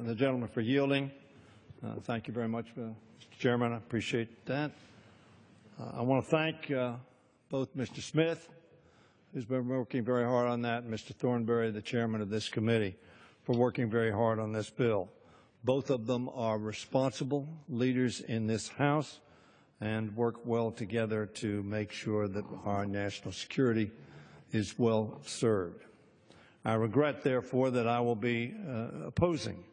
the gentleman for yielding. Thank you very much, Mr. Chairman. I appreciate that. I want to thank both Mr. Smith, who's been working very hard on that, and Mr. Thornberry, the chairman of this committee, for working very hard on this bill. Both of them are responsible leaders in this House and work well together to make sure that our national security is well served. I regret, therefore, that I will be opposing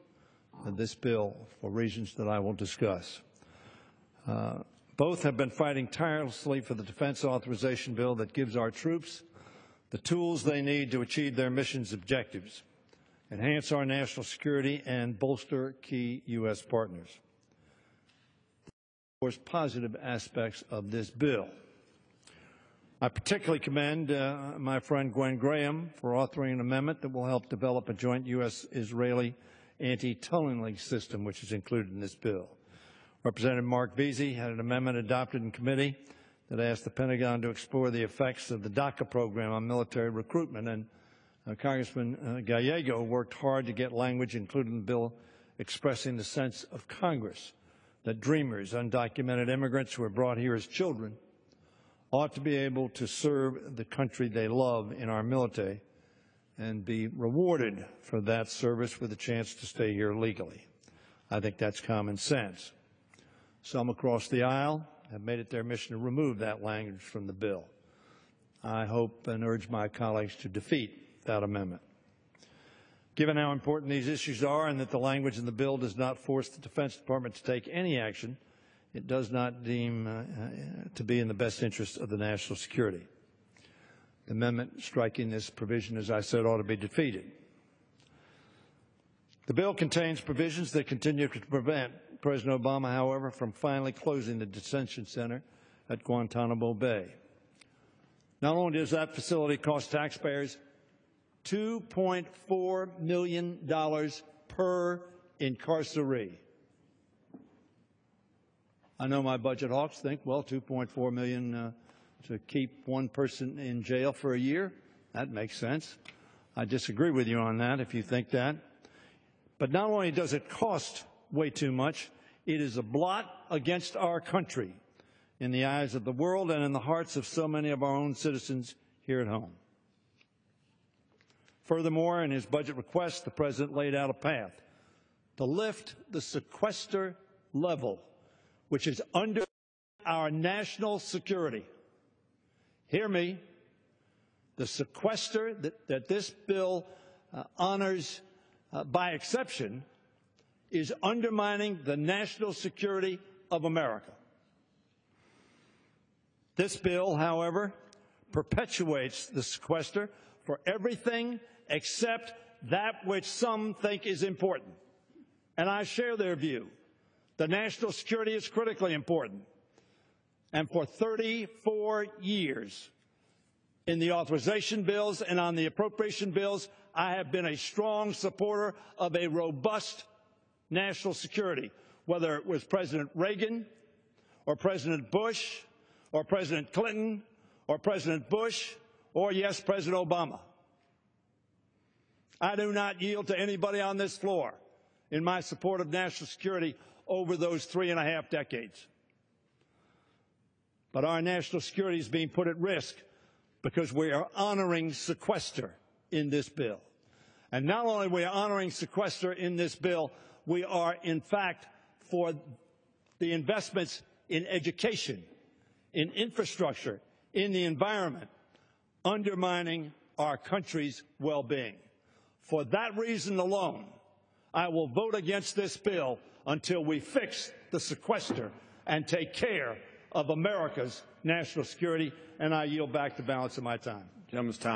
this bill for reasons that I will discuss. Both have been fighting tirelessly for the defense authorization bill that gives our troops the tools they need to achieve their mission's objectives, enhance our national security, and bolster key U.S. partners. Of course, positive aspects of this bill. I particularly commend my friend Gwen Graham for authoring an amendment that will help develop a joint U.S.-Israeli anti-tunneling system, which is included in this bill. Representative Mark Veazey had an amendment adopted in committee that asked the Pentagon to explore the effects of the DACA program on military recruitment, and Congressman Gallego worked hard to get language included in the bill expressing the sense of Congress that dreamers, undocumented immigrants who are brought here as children, ought to be able to serve the country they love in our military and be rewarded for that service with a chance to stay here legally. I think that's common sense. Some across the aisle have made it their mission to remove that language from the bill. I hope and urge my colleagues to defeat that amendment. Given how important these issues are and that the language in the bill does not force the Defense Department to take any action, it does not deem to be in the best interest of the national security. The amendment striking this provision, as I said, ought to be defeated. The bill contains provisions that continue to prevent President Obama, however, from finally closing the detention center at Guantanamo Bay. Not only does that facility cost taxpayers $2.4 million per incarceree. I know my budget hawks think, well, $2.4 million to keep one person in jail for a year. That makes sense. I disagree with you on that if you think that. But not only does it cost way too much, it is a blot against our country in the eyes of the world and in the hearts of so many of our own citizens here at home. Furthermore, in his budget request, the President laid out a path to lift the sequester level, which is under our national security. Hear me. The sequester that this bill honors by exception is undermining the national security of America. This bill, however, perpetuates the sequester for everything except that which some think is important. And I share their view. The national security is critically important. And for 34 years, in the authorization bills and on the appropriation bills, I have been a strong supporter of a robust national security, whether it was President Reagan or President Bush or President Clinton or President Bush or, yes, President Obama. I do not yield to anybody on this floor in my support of national security over those 3.5 decades. But our national security is being put at risk because we are honoring sequester in this bill. And not only are we honoring sequester in this bill, we are, in fact, for the investments in education, in infrastructure, in the environment, undermining our country's well-being. For that reason alone, I will vote against this bill until we fix the sequester and take care of America's national security, and I yield back the balance of my time. Gentleman's time.